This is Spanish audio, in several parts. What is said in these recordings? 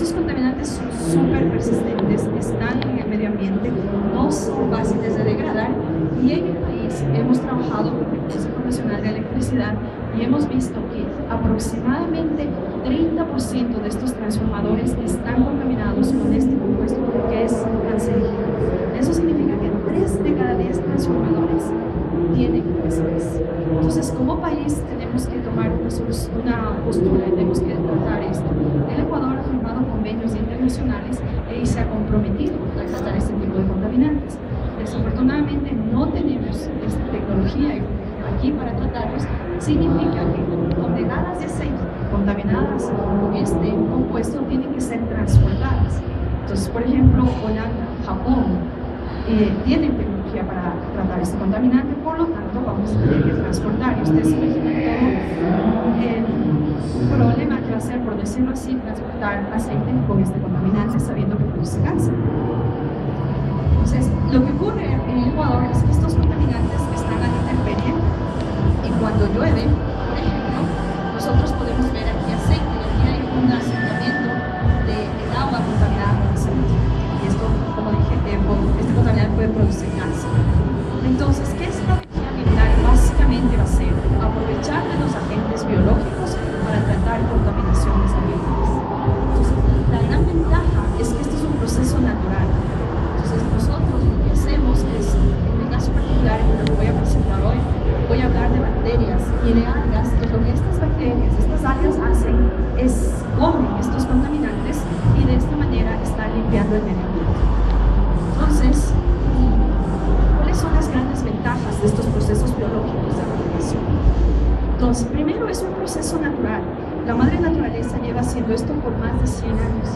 Estos contaminantes son súper persistentes, están en el medio ambiente, no son fáciles de degradar, y en el país hemos trabajado con el Consejo Nacional de Electricidad y hemos visto que aproximadamente 30% de estos transformadores están contaminados con este compuesto que es cancerígeno. Eso significa que 3 de cada 10 transformadores tienen PCBs. Entonces, como país tenemos que tomar una postura, tenemos que tratar esto. El Ecuador ha firmado convenios internacionales y se ha comprometido a tratar este tipo de contaminantes. Desafortunadamente no tenemos esta tecnología aquí para tratarlos. Significa que toneladas de aceite contaminadas con este compuesto tienen que ser transportadas. Entonces, por ejemplo, Holanda, Japón tienen tecnología para tratar este contaminante, por lo tanto vamos a tener que transportar. Y ustedes se imaginan todo el problema que va a ser, por decirlo así, transportar aceite con este contaminante sabiendo que produce cáncer. Entonces, lo que ocurre en Ecuador es que estos contaminantes están a la intemperie y cuando llueve, por ejemplo, nosotros podemos ver aquí aceite y aquí hay un asentamiento del agua contaminada con aceite. Y esto, como dije, este contaminante puede producir cáncer. Entonces, ¿qué estrategia ambiental básicamente va a ser? Aprovechar de los agentes biológicos para tratar contaminaciones ambientales. Entonces, la gran ventaja es que este es un proceso natural. Entonces, nosotros lo que hacemos es, en mi caso particular, en lo que voy a presentar hoy, voy a hablar de bacterias y de algas. Entonces, lo que estas bacterias, estas algas hacen es comen estos contaminantes y de esta manera están limpiando el medio ambiente. Entonces, ¿cuáles son las grandes ventajas de estos procesos biológicos de remediación? Entonces, primero es un proceso natural. La madre naturaleza lleva haciendo esto por más de 100 años.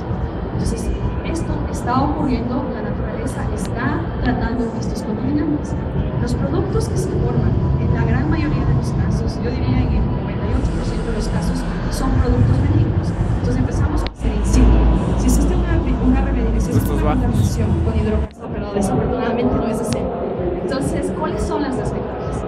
Entonces, esto está ocurriendo, la naturaleza está tratando estos contaminantes. Los productos que se forman, en la gran mayoría de los casos, yo diría en el 98% de los casos, son productos benignos. Entonces empezamos a hacer in situ. Si existe una remediación, con hidrógeno, pero desafortunadamente no es así. Entonces, ¿cuáles son las desventajas?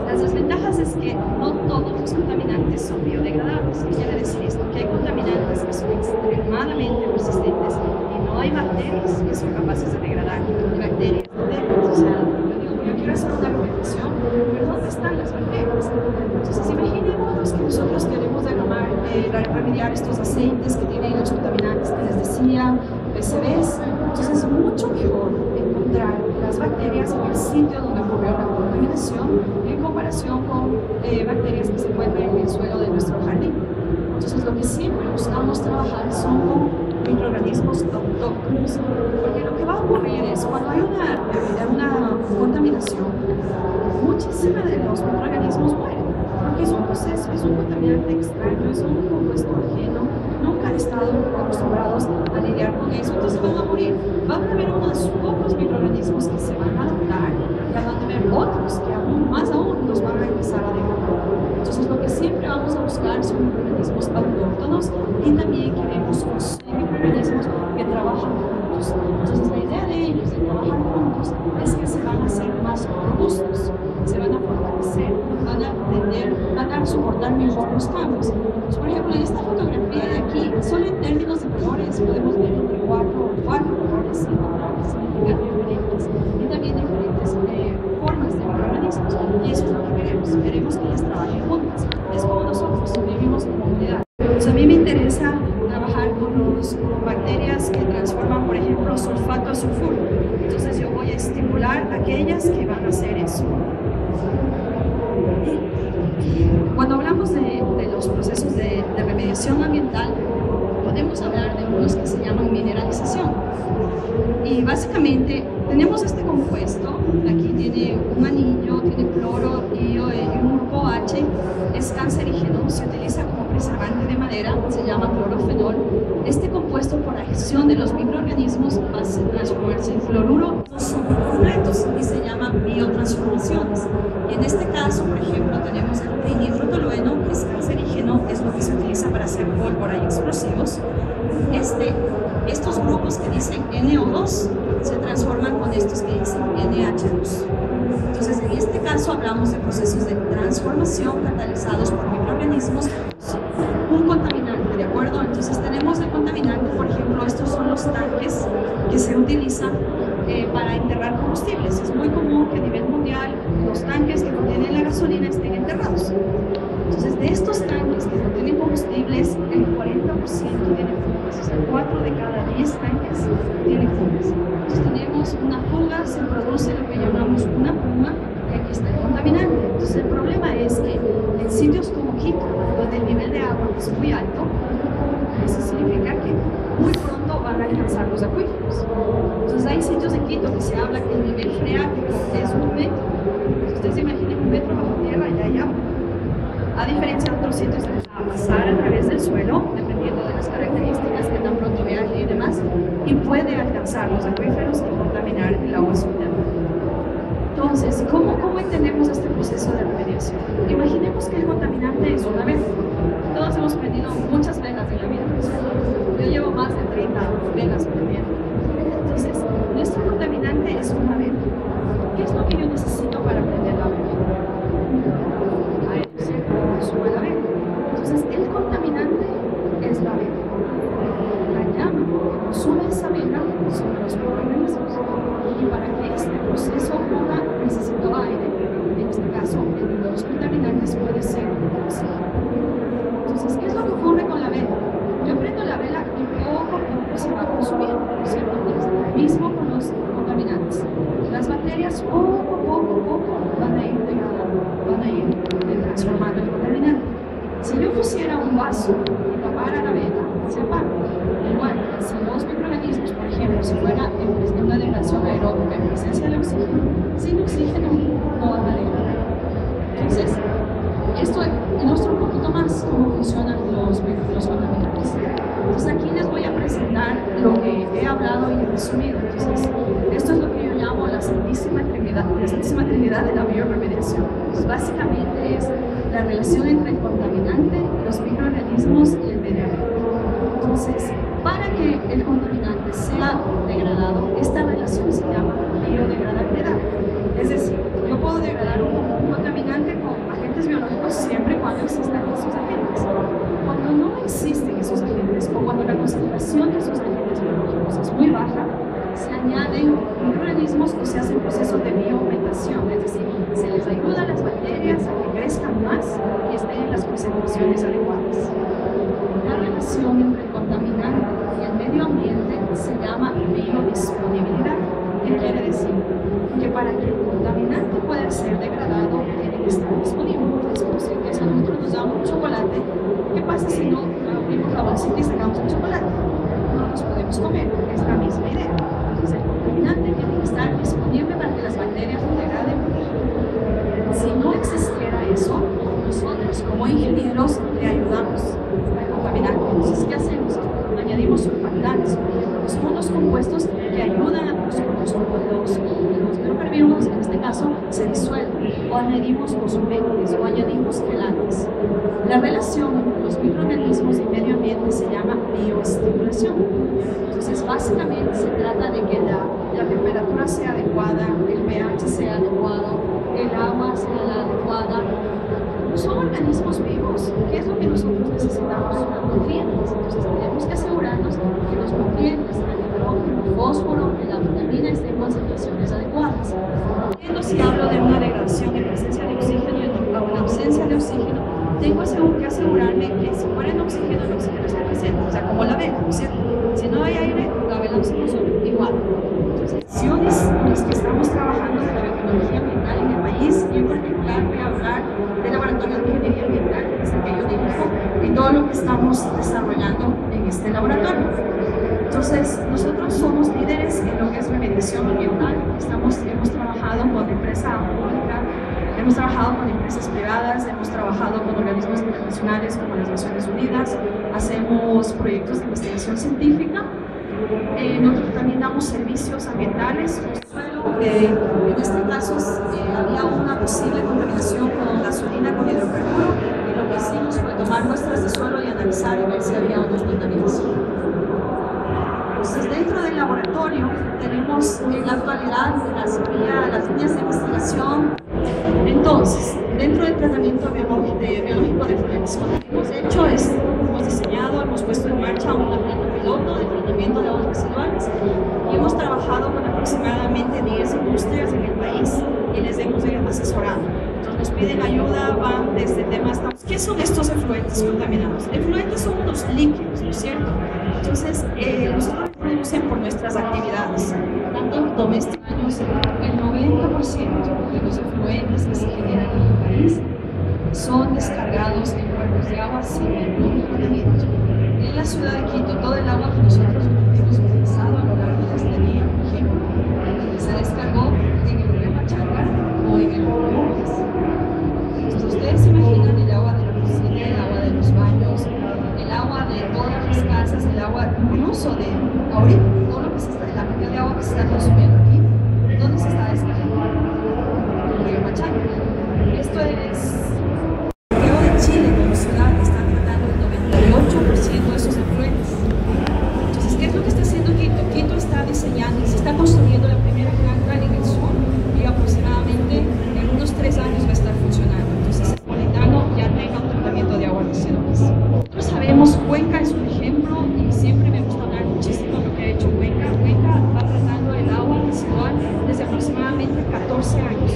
Las desventajas es que no todos los contaminantes son biodegradables. ¿Qué quiere decir esto? Que hay contaminantes que son extremadamente persistentes y no hay bacterias que son capaces de degradar. Hay bacterias débiles. O sea, yo quiero hacer una remediación, pero ¿dónde están las bacterias? Entonces, imaginemos que nosotros queremos remediar estos aceites que tienen los contaminantes que les decía, PCBs. Entonces, es mucho mejor encontrar las bacterias en el sitio donde ocurrió la contaminación en comparación con bacterias que se encuentran en el suelo de nuestro jardín. Entonces, lo que siempre buscamos trabajar son con microorganismos autóctonos, porque lo que va a ocurrir es cuando hay una contaminación, muchísimos de los microorganismos mueren, porque es un proceso, es un contaminante extraño, es un compuesto ajeno, nunca han estado acostumbrados a lidiar con eso, entonces van a morir. Van a haber unos pocos microorganismos que se van a adaptar y van a haber otros que más aún los van a empezar a degradar. Entonces, lo que siempre vamos a buscar son microorganismos autóctonos y también queremos microorganismos que trabajan juntos. Entonces, la idea de ellos de trabajar juntos es que se van a hacer más robustos, se van a fortalecer, van a soportar mejor los cambios. Entonces, por ejemplo, en esta fotografía de aquí, solo en términos de colores, podemos ver entre 4 colores, 5 colores, significan diferentes, y también diferentes formas de microorganismos. Y eso es lo que queremos. Queremos que ellas trabajen juntas. Es como nosotros vivimos en comunidad. Entonces, a mí me interesa trabajar con bacterias que transforman, por ejemplo, sulfato a sulfuro. Entonces, yo voy a estimular aquellas que van a hacer eso. Cuando hablamos de los procesos de remediación ambiental, podemos hablar de unos que se llaman mineralización. Y básicamente tenemos este compuesto, aquí tiene un anillo, tiene cloro y un grupo H, es cancerígeno, se utiliza como preservante de madera, se llama clorofenol. Este compuesto, por acción de los microorganismos, va a transformarse en fluoruro completos y se llaman biotransformaciones. Y en este caso, por ejemplo, tenemos el trinitrotolueno, que es cancerígeno, es lo que se utiliza para hacer pólvora y explosivos. Estos grupos que dicen NO2 se transforman con estos que dicen NH2. Entonces, en este caso hablamos de procesos de transformación catalizados por microorganismos. Un contaminante, ¿de acuerdo? Entonces tenemos el contaminante, por ejemplo, los tanques que se utilizan para enterrar combustibles. Es muy común que a nivel mundial los tanques que contienen la gasolina estén enterrados. Entonces, de estos tanques que contienen combustibles, el 40% tienen fugas, o sea, 4 de cada 10 tanques tienen fugas. Entonces, tenemos una fuga, se produce lo que llamamos una puma, y aquí está el contaminante. Entonces, el problema es que en sitios como Quito, donde el nivel de agua es muy alto, eso significa que muy pronto van a alcanzar los acuíferos. Entonces, hay sitios de Quito que se habla que el nivel freático es 1 metro. Ustedes se imaginen 1 metro bajo tierra y hay agua. A diferencia de otros sitios que van a pasar a través del suelo, dependiendo de las características que tan pronto viaje y demás, y puede alcanzar los acuíferos y contaminar el agua subterránea. Entonces, ¿cómo entendemos este proceso de remediación? Imaginemos que el contaminante es una vela. Todos hemos prendido muchas velas en la vida. Yo llevo más de 30 velas prendiendo. Entonces, nuestro contaminante es una vela. ¿Qué es lo que yo necesito para prender la vela? Sube la vela. Entonces, el contaminante es la vela. La llama que consume esa vela son los microorganismos. Y para que este proceso ocurra, necesito aire. En este caso, los contaminantes puede ser oxígeno. Entonces, ¿qué es lo que ocurre con la vela? Yo prendo la vela y poco a poco se va consumiendo, ¿cierto? Entonces, lo mismo con los contaminantes. Las bacterias poco a poco van a ir degradando, van a ir transformando el contaminante. Si yo pusiera un vaso y tapara la vela, se apaga. Igual, si los microorganismos, por ejemplo, si fuera en una degradación aeróbica en presencia de oxígeno, sin oxígeno no van a degradar. Entonces, esto ilustra un poquito más cómo funcionan los contaminantes. Entonces, aquí les voy a presentar lo que he hablado y he resumido. Entonces, esto es lo que yo llamo la Santísima Trinidad de la bioremediación. Entonces, básicamente es la relación entre el contaminante, los microorganismos y el medio ambiente. Entonces, para que el contaminante sea degradado, esta relación se llama biodegradabilidad. Es decir, yo puedo degradar un contaminante con agentes biológicos siempre y cuando existan esos agentes. Cuando no existen esos agentes o cuando la concentración de esos agentes biológicos es muy baja, se añaden microorganismos o se hace el proceso de bioaumentación, es decir, se les ayuda a las bacterias a que crezcan más y estén en las concentraciones adecuadas. La relación entre el contaminante y el medio ambiente se llama biodisponibilidad. ¿Qué quiere decir? Que para que el contaminante pueda ser degradado, tiene que estar disponible. Es como si a nosotros nos damos un chocolate. ¿Qué pasa si no abrimos la bolsita y sacamos el chocolate? No nos podemos comer. Es la misma idea. Entonces, el contaminante tiene que estar disponible para que las bacterias lo degraden. Si no existiera eso, nosotros como ingenieros le ayudamos al contaminante. Entonces, ¿qué hacemos? Añadimos surfactantes, por ejemplo, que son unos compuestos que ayudan a que los microorganismos, en este caso, se disuelvan, o añadimos solventes, o añadimos gelantes. La relación entre los microorganismos y el medio ambiente se llama bioestimulación. Entonces, básicamente se trata de que la temperatura sea adecuada, el pH sea adecuado, el agua sea la adecuada. Son organismos vivos. ¿Qué es lo que nosotros necesitamos? Nutrientes. Entonces tenemos que asegurarnos que los nutrientes, el nitrógeno, el fósforo y la vitamina estén en concentraciones adecuadas. Si hablo de una degradación en presencia de oxígeno y en ausencia de oxígeno, tengo que asegurarme que si fuera en oxígeno, el oxígeno está presente. O sea, como la vela, ¿no es cierto? Si no hay aire, la vela no se consume. Igual. Entonces, acciones en las que estamos trabajando de la biotecnología ambiental en el país, y en particular voy a hablar del Laboratorio de Ingeniería Ambiental, que es el que yo dirijo, y todo lo que estamos desarrollando en este laboratorio. Entonces, nosotros somos líderes en lo que es remediación ambiental. Hemos trabajado con empresa pública, hemos trabajado con empresas privadas, hemos trabajado con organismos internacionales como las Naciones Unidas, hacemos proyectos de investigación científica. Nosotros también damos servicios ambientales. En este caso había una posible contaminación con gasolina con hidrocarburo, y lo que hicimos fue tomar muestras de suelo y analizar y ver si había una contaminación. Entonces, dentro del laboratorio tenemos en la actualidad las líneas de investigación. Entonces, dentro del tratamiento biológico de fluentes, lo que hemos hecho es, hemos diseñado, hemos puesto en marcha una planta piloto de tratamiento de aguas residuales. aproximadamente 10 industrias en el país y les hemos asesorado. Entonces nos piden ayuda, van desde temas... ¿Qué son estos efluentes contaminados? Efluentes son unos líquidos, ¿no es cierto? Entonces, nosotros los producimos por nuestras actividades, tanto domésticos, el 90% de los efluentes que se generan en el país son descargados en cuerpos de agua sin ningún tratamiento. En la ciudad de Quito, todo el agua que nosotros hemos utilizado a lo largo de este día, por ejemplo, se descargó en el río Pachanga o en el río López. Entonces, ustedes se imaginan el agua de la cocina, el agua de los baños, el agua de todas las casas, el agua incluso de ahorita, todo lo que se está, la cantidad de agua que se está consumiendo aquí, ¿dónde se está descargando? En el río Pachanga. Esto es... Chile como ciudad está tratando el 98% de sus efluentes. Entonces, ¿qué es lo que está haciendo Quito? Quito está diseñando, se está construyendo la primera planta en el sur y aproximadamente en unos 3 años va a estar funcionando. Entonces, el Metropolitano ya tenga un tratamiento de aguas residuales. Nosotros sabemos, Cuenca es un ejemplo y siempre me gusta hablar muchísimo de lo que ha hecho Cuenca. Cuenca va tratando el agua residual desde aproximadamente 14 años.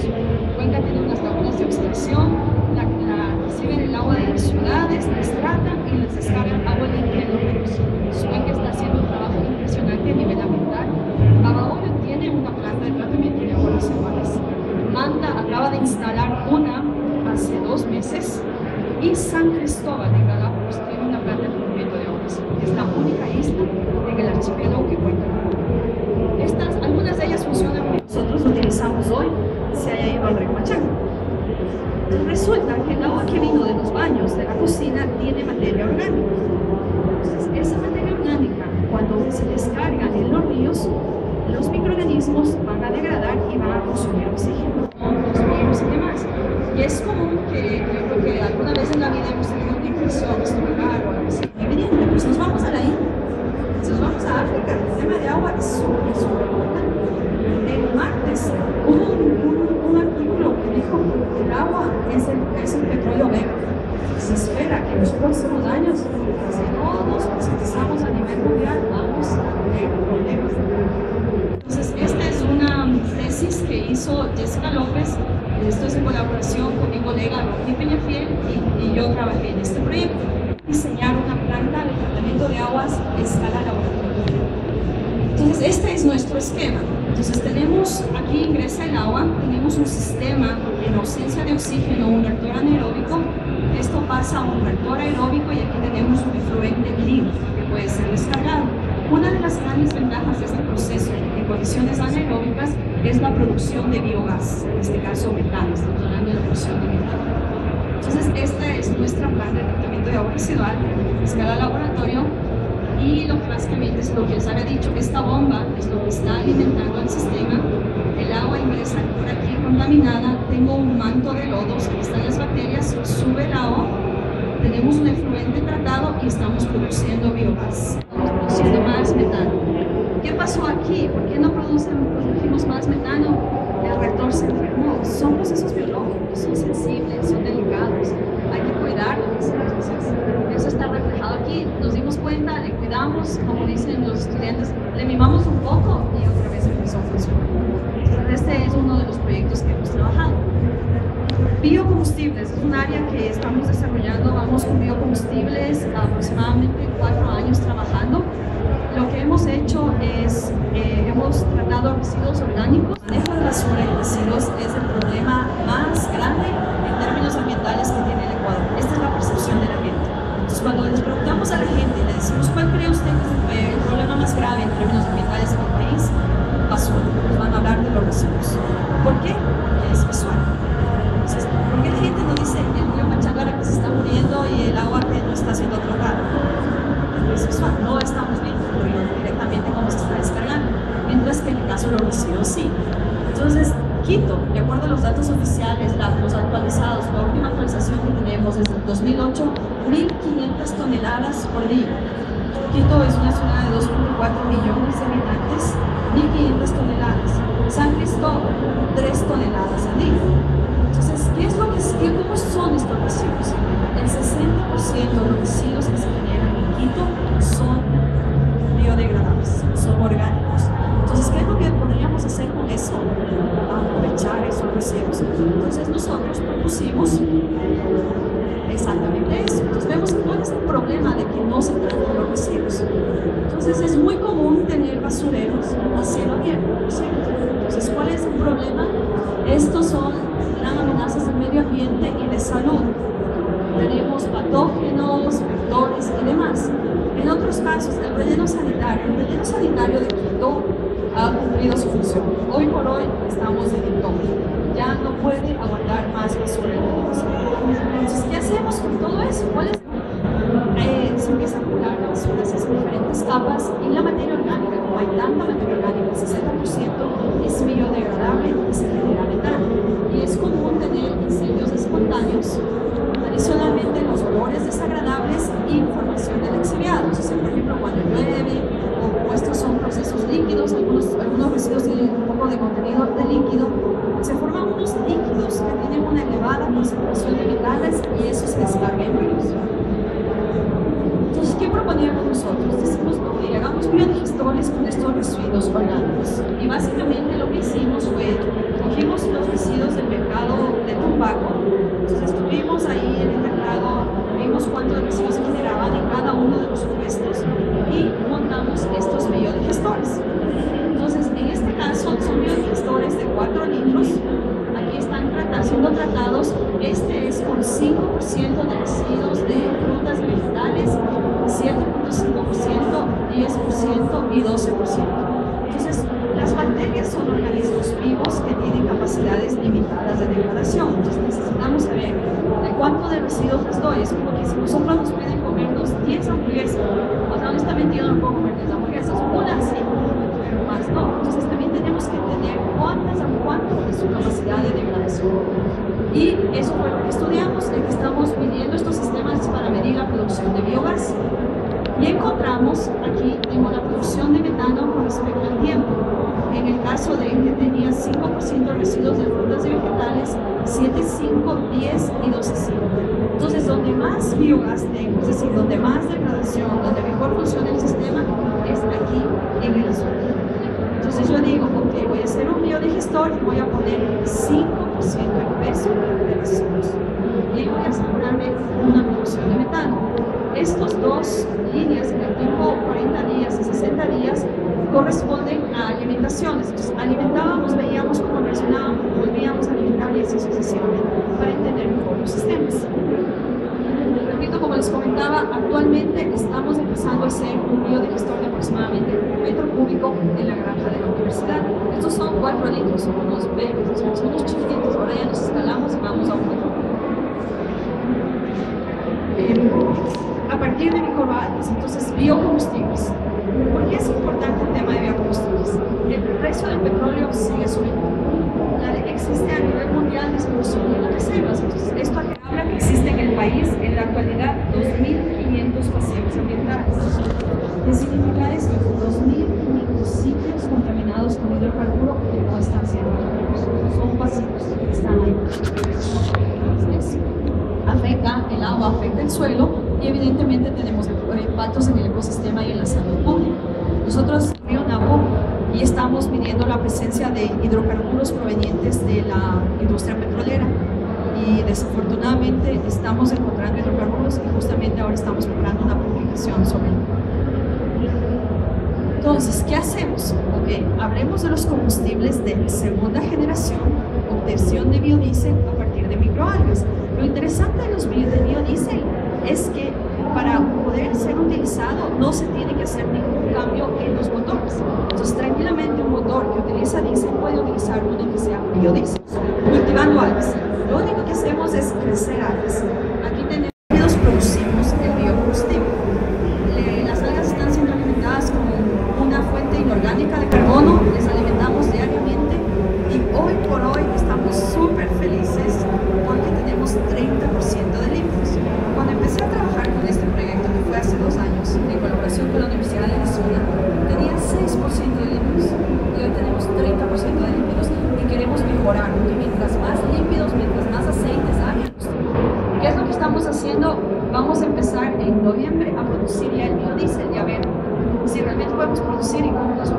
Cuenca tiene unas lagunas de observación, reciben el agua de las ciudades, les tratan y les descargan agua limpia en los ríos. Cuenca está haciendo un trabajo impresionante a nivel ambiental. Babahoyo tiene una planta de tratamiento de aguas residuales. Manta acaba de instalar una hace 2 meses y San Cristóbal en Galápagos tiene una planta de tratamiento de aguas. Es la única isla en el archipiélago que cuenta. Algunas de ellas funcionan bien. Nosotros lo utilizamos hoy, se haya ido al río Pachanga. Resulta que el agua que vino de los baños, de la cocina, tiene materia orgánica. Entonces, esa materia orgánica, cuando se descarga en los ríos, los microorganismos van a degradar y van a consumir oxígeno, los virus y demás. Y es común que, yo creo que alguna vez en la vida hemos tenido una infección estomacal o algo así. Evidente, pues nos vamos a la India, nos vamos a África. El tema de agua es súper importante. El martes hubo un artículo que dijo que el agua es el petróleo negro. Se espera que en los próximos años, si no nos concientizamos a nivel mundial, vamos a tener problemas. Entonces, esta es una tesis que hizo Jessica López. Esto es en colaboración con mi colega Rocky Peñafiel y yo trabajé en este proyecto. Diseñar una planta de tratamiento de aguas a escala laboratorio. Entonces, este es nuestro esquema. Entonces tenemos, aquí ingresa el agua, tenemos un sistema en ausencia de oxígeno, un reactor anaeróbico. Esto pasa a un reactor aeróbico y aquí tenemos un efluente libre que puede ser descargado. Una de las grandes ventajas de este proceso en condiciones anaeróbicas es la producción de biogás, en este caso metano, estamos hablando de la producción de metano. Entonces esta es nuestra planta de tratamiento de agua residual, escala laboratorio. Y lo que básicamente es lo que les había dicho, esta bomba es lo que está alimentando el sistema. El agua ingresa por aquí contaminada, tengo un manto de lodos, aquí están las bacterias, sube el agua, tenemos un efluente tratado y estamos produciendo biogás, estamos produciendo más metano. ¿Qué pasó aquí? ¿Por qué no producimos más metano? El reactor se enfermó. Son procesos biológicos, son sensibles, son delicados, hay que cuidarlos. Entonces, eso está reflejado aquí. Nos dimos cuenta, le cuidamos, como dicen los estudiantes, le mimamos un poco y otra vez empezó a funcionar. Este es uno de los proyectos que hemos trabajado. Biocombustibles es un área que estamos desarrollando. Vamos con biocombustibles aproximadamente 4 años trabajando. Lo que hemos hecho es, hemos tratado residuos orgánicos. El manejo de basura y residuos es el problema más grande en términos ambientales que tiene el Ecuador. Esta es la percepción de la gente. Entonces, cuando les preguntamos a la gente y le decimos cuál cree usted que es el problema más grave en términos ambientales en el país, basura. Nos van a hablar de los residuos. ¿Por qué? Porque es visual. Entonces, ¿por qué la gente no dice el río Pachanga que se está muriendo y el agua que no está siendo tratada? Es visual. No estamos viendo directamente cómo se está descargando, mientras que en el caso de los residuos sí. Entonces, Quito, de acuerdo a los datos oficiales, los actualizados, la última actualización que tenemos desde el 2008, 1.500 toneladas por día. Quito es una ciudad de 2.4 millones de habitantes, 1.500 toneladas. San Cristóbal, 3 toneladas al día. Entonces, ¿cómo son estos residuos? El 60% de los residuos que se generan en Quito son biodegradables, son orgánicos. Entonces, ¿qué es lo que podríamos residuos. Entonces nosotros propusimos exactamente eso. Entonces vemos cuál es el problema de que no se tratan los residuos. Entonces es muy común tener basureros a cielo abierto, ¿no es cierto? Entonces, ¿cuál es el problema? Estos son gran amenazas del medio ambiente y de salud. Tenemos patógenos, vectores y demás. En otros casos, el relleno sanitario de Quito ha cumplido su función. Hoy por hoy estamos en el tope. Ya no puede aguantar más basura en el mundo. Entonces, ¿qué hacemos con todo eso? ¿Cuál es? Se empieza a acumular la basura, se hacen diferentes capas y la materia orgánica, como hay tanta materia orgánica, el 60% es biodegradable y se genera metano. Y es común tener incendios espontáneos. Adicionalmente, los olores desagradables y formación de lixiviados. O sea, por ejemplo, cuando llueve o estos son procesos líquidos, algunos residuos tienen un poco de contenido de líquido, se forman unos líquidos que tienen una elevada concentración de metales y eso se descarga en ríos. Entonces, ¿qué proponíamos nosotros? Decimos, no, hagamos biodigestores con estos residuos orgánicos. Y básicamente lo que hicimos fue, cogimos los residuos del mercado de tumbaco, entonces estuvimos ahí en el mercado, vimos cuántos residuos se generaban en cada uno de los puestos y montamos estos biodigestores. Entonces, en este caso son biodigestores de 4 litros, aquí están siendo tratados, este es con 5% de residuos de frutas y vegetales, 7.5%, 10% y 12%. Entonces, las bacterias son organismos vivos que tienen capacidades limitadas de degradación. Entonces, necesitamos saber de cuánto de residuos les doy. Es como que si nosotros nos pueden comernos 10 hamburguesas, o sea, honestamente yo no puedo comer 10 hamburguesas, una sí, pero más no. Entonces, también tenemos que entender cuánto es su capacidad de degradación. Y eso fue lo que estudiamos, que estamos midiendo estos sistemas para medir la producción de biogás. Y encontramos aquí, tengo la producción de metano con respecto al tiempo. En el caso de que tenía 5% de residuos de frutas y vegetales, 7, 5, 10 y 12, 5. Entonces, donde más biogás tengo, es decir, donde más degradación, donde mejor funciona el sistema, es aquí en el azúcar. Entonces yo digo, ok, voy a hacer un biodigestor y voy a poner 5% de peso de residuos. Y voy a asegurarme una producción de metano. Estos dos líneas en el tiempo 40 días y 60 días corresponden a alimentaciones. Entonces alimentábamos, veíamos cómo reaccionábamos, volvíamos a alimentar y así sucesivamente para entender mejor los sistemas. Repito, como les comentaba, actualmente estamos empezando a hacer un biodigestor de aproximadamente 1 metro cúbico en la granja de la universidad. Estos son 4 litros, son unos bebés, son unos chiquititos. Ahora ya nos escalamos y vamos a 1 metro cúbico. A partir de microalgas, entonces biocombustibles. ¿Por qué es importante el tema de biocombustibles? El precio del petróleo sigue subiendo. Existe a nivel mundial disminución de las reservas. Entonces, esto habla que existe en el país en la actualidad 2.500 pasivos ambientales. ¿Qué significa esto? 2.500 sitios contaminados con hidrocarburo que no están siendo tratados. Son pasivos, están ahí. Entonces, afecta el agua, afecta el suelo y evidentemente tenemos impactos en el ecosistema y en la salud pública. Nosotros, Río Napo, y estamos midiendo la presencia de hidrocarburos provenientes de la industria petrolera y desafortunadamente estamos encontrando hidrocarburos y justamente ahora estamos preparando una publicación sobre ello. Entonces, ¿qué hacemos? Ok, hablemos de los combustibles de segunda generación, obtención de biodiesel a partir de microalgas. Lo interesante de los biodiesel es que para poder ser utilizado no se tiene que hacer ningún cambio en los motores. Entonces, tranquilamente un motor que utiliza diésel puede utilizar uno que sea biodiesel, cultivando algas. Lo único que hacemos es crecer algas. Aquí tenemos, producimos el biocombustible. Las algas están siendo alimentadas como una fuente inorgánica de carbono, les alimentamos diariamente y hoy por hoy estamos súper felices porque tenemos 30% de líquidos. Cuando empecé a trabajar con este proyecto, que fue hace 2 años, en colaboración con la Universidad de Arizona, tenía 6% de líquidos y hoy tenemos 30% de líquidos y queremos mejorar, porque mientras más líquidos, mientras más aceites hay. ¿Qué es lo que estamos haciendo? Vamos a empezar en noviembre a producir ya el biodiesel y a ver si realmente podemos producir y cómo nos va.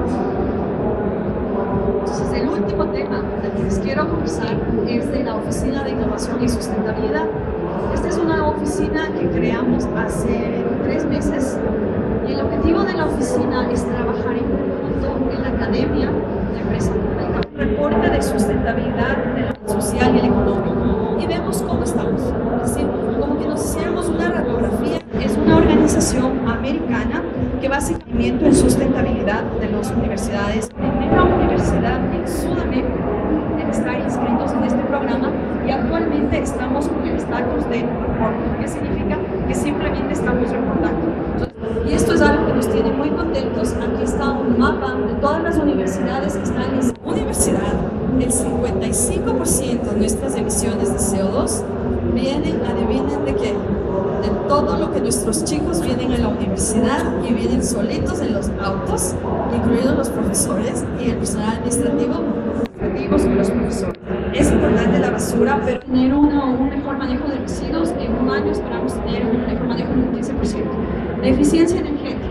Entonces, el último tema del que les quiero conversar es de la Oficina de Innovación y Sustentabilidad. Esta es una oficina que creamos hace 3 meses y el objetivo de la oficina es trabajar en conjunto en la academia, la empresa pública, un reporte de sustentabilidad del social y el económico y vemos cómo estamos. Es decir, como que nos hiciéramos una radiografía. Es una organización americana que va a hacer seguimiento en sustentabilidad de las universidades. Primera universidad en Sudamérica en estar inscritos en este programa y actualmente estamos con el estatus de reporte, que significa que simplemente estamos reportando. Y esto es algo que nos tiene muy contentos. Aquí está un mapa de todas las universidades que están en esta universidad. El 55% de nuestras emisiones de CO2 vienen, adivinen de qué, de todo lo que nuestros chicos vienen a la universidad y vienen solitos en los autos, incluidos los profesores y el personal administrativo y los profesores. Es importante la basura, pero tener un mejor manejo de residuos. En un año esperamos tener un mejor manejo del 15%. La eficiencia energética.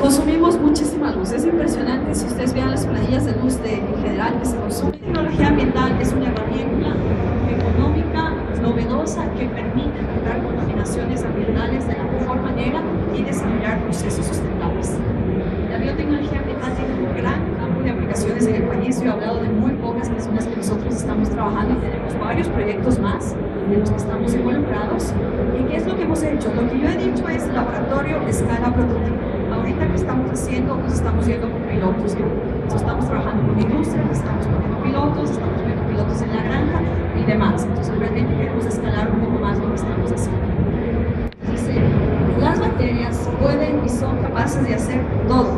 Consumimos muchísima luz. Es impresionante si ustedes vean las planillas de luz en general que se consume. La tecnología ambiental es una herramienta económica, novedosa, que permite tratar contaminaciones ambientales de la mejor manera y desarrollar procesos sustentables. La biotecnología ambiental tiene un gran campo de aplicaciones en el país. Yo he hablado de muy pocas que son las que nosotros estamos trabajando y tenemos varios proyectos más en los que estamos involucrados. ¿Y qué es lo que hemos hecho? Lo que yo he dicho es laboratorio, escala, prototipo. Ahorita que estamos haciendo, nos estamos yendo con pilotos. Entonces, estamos trabajando con industria, estamos poniendo pilotos, estamos poniendo pilotos en la granja y demás. Entonces realmente queremos escalar un poco más lo que estamos haciendo. Dice, las bacterias pueden y son capaces de hacer todo.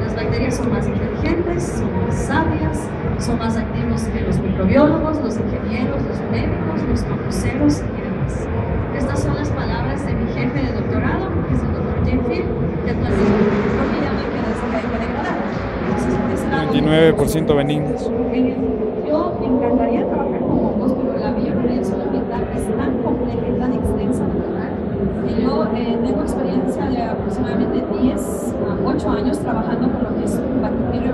Las bacterias son más inteligentes, son más sabias, son más activos que los microbiólogos, los ingenieros, los médicos, los campuseros y demás. Estas son las palabras de mi jefe de doctorado, que es el doctor Jim Field, que actualmente porque ya no hay que degradar. Entonces, por ese lado, 29% benignos. Yo me encantaría trabajar con hongos, pero la bioremediación ambiental es tan compleja y tan extensa, ¿verdad? Y yo tengo experiencia de aproximadamente 10 a 8 años trabajando con lo que es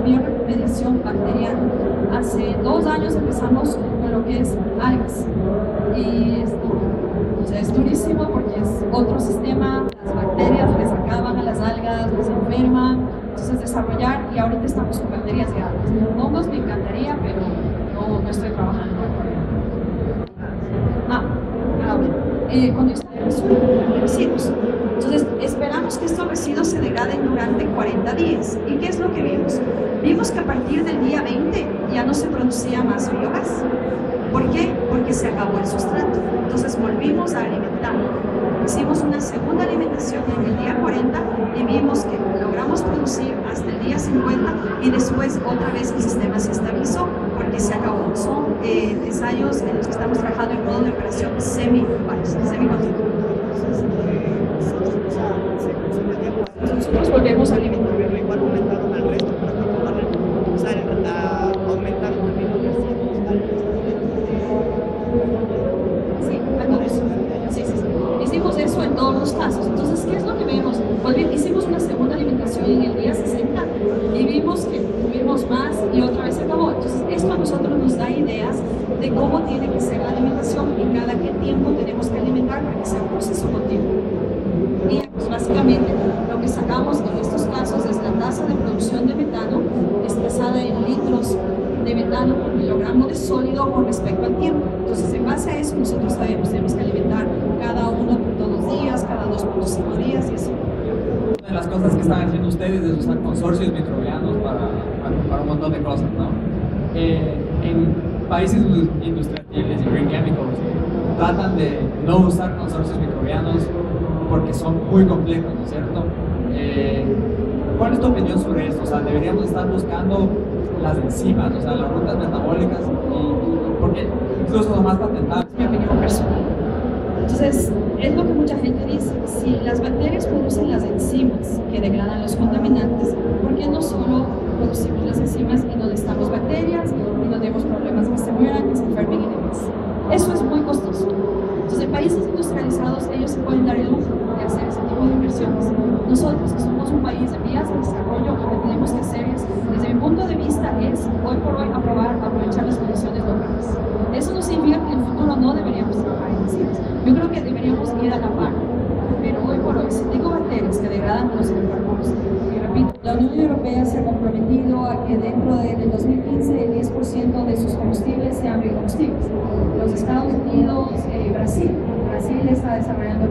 bioremediación bacteriana. Hace 2 años empezamos con lo que es algas y es duro. O sea, es durísimo porque es otro sistema. Las bacterias les acaban a las algas, les enferman. Entonces desarrollar, y ahorita estamos con bacterias de algas. Hongos me encantaría, pero no estoy trabajando. Cuando está el residuos. Entonces esperamos que estos residuos se degraden durante 40 días. ¿Y qué es lo que vimos? Vimos que a partir del día 20 ya no se producía más biogás. ¿Por qué? Porque se acabó el sustrato. Entonces volvimos a alimentar. Hicimos una segunda alimentación en el día 40 y vimos que logramos producir hasta el día 50 y después otra vez el sistema se estabilizó porque se acabó. Son ensayos en los que estamos trabajando en modo de operación semi-continua. Nosotros volvemos a alimentar. Pero igual aumentaron al resto para controlar, o sea, aumentaron también los residuos al resto Sí, a todos. Sí. Hicimos eso en todos los casos. Entonces, ¿qué es lo que vemos? Hicimos una segunda alimentación en el día 60 y vimos que tuvimos más y otra vez se acabó. Entonces, esto a nosotros nos da ideas de cómo tiene que ser la alimentación y cada qué tiempo tenemos que alimentar para que sea un proceso continuo. Y pues, básicamente lo que sacamos en estos casos es la tasa de producción de metano expresada en litros de metano por kilogramo de sólido con respecto al tiempo. Entonces, en base a eso, nosotros sabemos, tenemos que alimentar cada 1.2 días, cada 2.5 días y así. Una de las cosas que están haciendo ustedes es usar consorcios microbianos para un montón de cosas, ¿no? En países industriales y green chemicals tratan de no usar consorcios microbianos porque son muy complejos, ¿no es cierto? ¿Cuál es tu opinión sobre esto? O sea, deberíamos estar buscando las enzimas, o sea, las rutas metabólicas, porque incluso son más patentables. Mi opinión personal. Entonces, es lo que mucha gente dice, si las bacterias producen las enzimas que degradan los contaminantes, ¿por qué no solo producimos las enzimas y no necesitamos bacterias y no tenemos problemas que se mueran, que se enfermen y demás? Eso es muy costoso. Entonces, en países industrializados, ellos se pueden dar el lujo de hacer ese tipo de inversión. emisiones. Nosotros, que somos un país de vías de desarrollo, lo que tenemos que hacer es, desde mi punto de vista, es hoy por hoy aprovechar las condiciones locales. Eso no significa que en el futuro no deberíamos trabajar en residuos. Yo creo que deberíamos ir a la par. Pero hoy por hoy, si tengo bacterias que degradan los hidrocarburos, y repito, la Unión Europea se ha comprometido a que dentro del 2015 el 10% de sus combustibles sean biocombustibles. Los Estados Unidos, Brasil está desarrollando